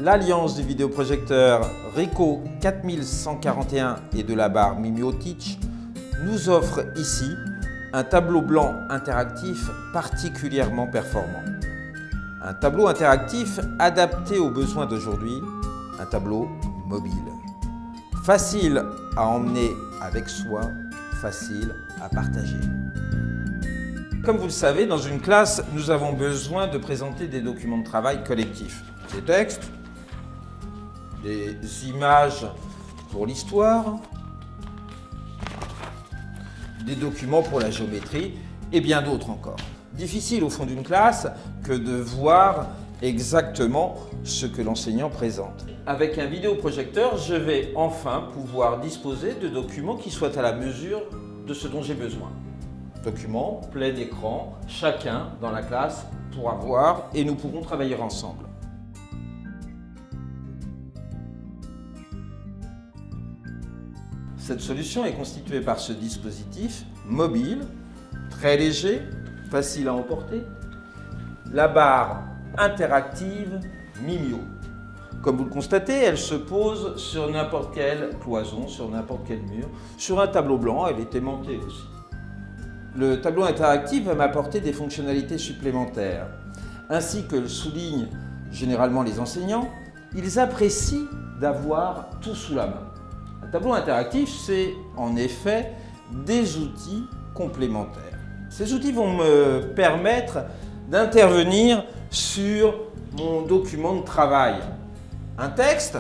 l'alliance du vidéoprojecteur Ricoh 4141 et de la barre Mimio Teach nous offre ici un tableau blanc interactif particulièrement performant. Un tableau interactif adapté aux besoins d'aujourd'hui, un tableau mobile. Facile à emmener avec soi, facile à partager. Comme vous le savez, dans une classe, nous avons besoin de présenter des documents de travail collectifs. Des textes, des images pour l'histoire, des documents pour la géométrie et bien d'autres encore. Difficile au fond d'une classe que de voir exactement ce que l'enseignant présente. Avec un vidéoprojecteur, je vais enfin pouvoir disposer de documents qui soient à la mesure de ce dont j'ai besoin. Documents, plein écran, chacun dans la classe pourra voir et nous pourrons travailler ensemble. Cette solution est constituée par ce dispositif mobile, très léger, facile à emporter, la barre interactive Mimio. Comme vous le constatez, elle se pose sur n'importe quelle cloison, sur n'importe quel mur, sur un tableau blanc, elle est aimantée aussi. Le tableau interactif va m'apporter des fonctionnalités supplémentaires. Ainsi que le soulignent généralement les enseignants, ils apprécient d'avoir tout sous la main. Un tableau interactif, c'est en effet des outils complémentaires. Ces outils vont me permettre d'intervenir sur mon document de travail. Un texte,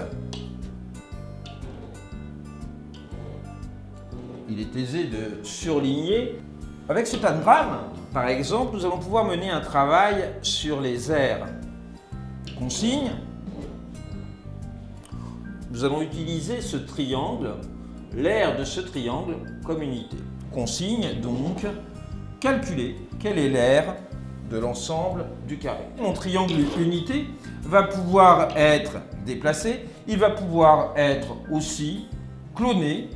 il est aisé de surligner. Avec ce anagramme, par exemple, nous allons pouvoir mener un travail sur les aires. Consigne, nous allons utiliser ce triangle, l'aire de ce triangle comme unité. Consigne donc, calculer quelle est l'aire de l'ensemble du carré. Mon triangle unité va pouvoir être déplacé, il va pouvoir être aussi cloné.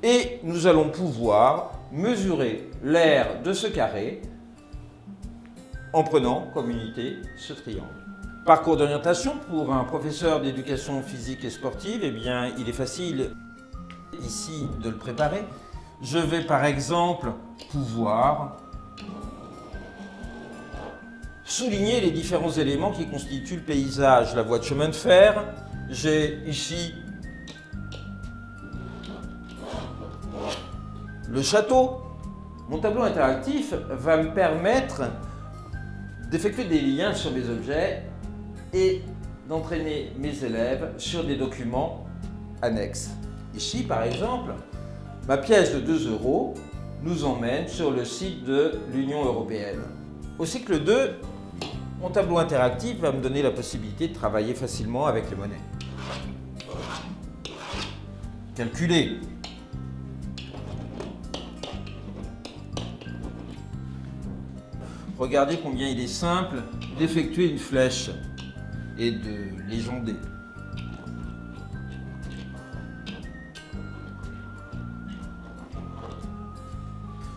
Et nous allons pouvoir mesurer l'aire de ce carré en prenant comme unité ce triangle. Parcours d'orientation pour un professeur d'éducation physique et sportive, eh bien, il est facile ici de le préparer. Je vais par exemple pouvoir souligner les différents éléments qui constituent le paysage. La voie de chemin de fer, j'ai ici le château. Mon tableau interactif va me permettre d'effectuer des liens sur mes objets et d'entraîner mes élèves sur des documents annexes. Ici, par exemple, ma pièce de 2 € nous emmène sur le site de l'Union européenne. Au cycle 2, mon tableau interactif va me donner la possibilité de travailler facilement avec les monnaies. Calculer. Regardez combien il est simple d'effectuer une flèche et de légender.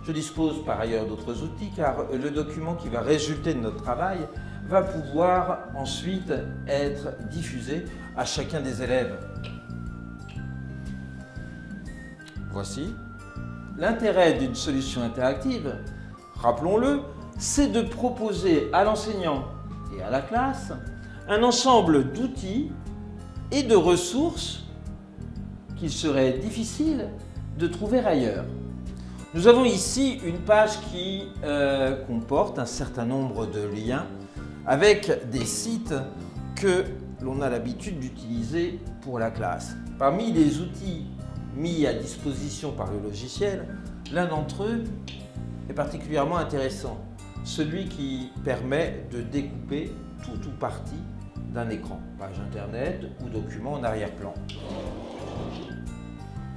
Je dispose par ailleurs d'autres outils car le document qui va résulter de notre travail va pouvoir ensuite être diffusé à chacun des élèves. Voici. L'intérêt d'une solution interactive, rappelons-le, c'est de proposer à l'enseignant et à la classe un ensemble d'outils et de ressources qu'il serait difficile de trouver ailleurs. Nous avons ici une page qui comporte un certain nombre de liens avec des sites que l'on a l'habitude d'utiliser pour la classe. Parmi les outils mis à disposition par le logiciel, l'un d'entre eux est particulièrement intéressant. Celui qui permet de découper tout ou partie d'un écran, page internet ou document en arrière-plan.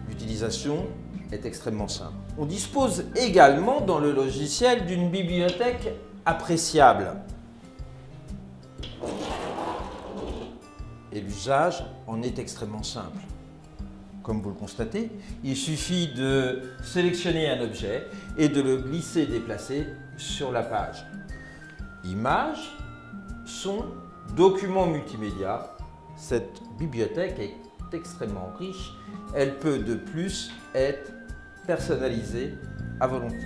L'utilisation est extrêmement simple. On dispose également dans le logiciel d'une bibliothèque appréciable. Et l'usage en est extrêmement simple. Comme vous le constatez, il suffit de sélectionner un objet et de le glisser et déplacer sur la page. images, sons, documents multimédia. Cette bibliothèque est extrêmement riche. Elle peut de plus être personnalisée à volonté.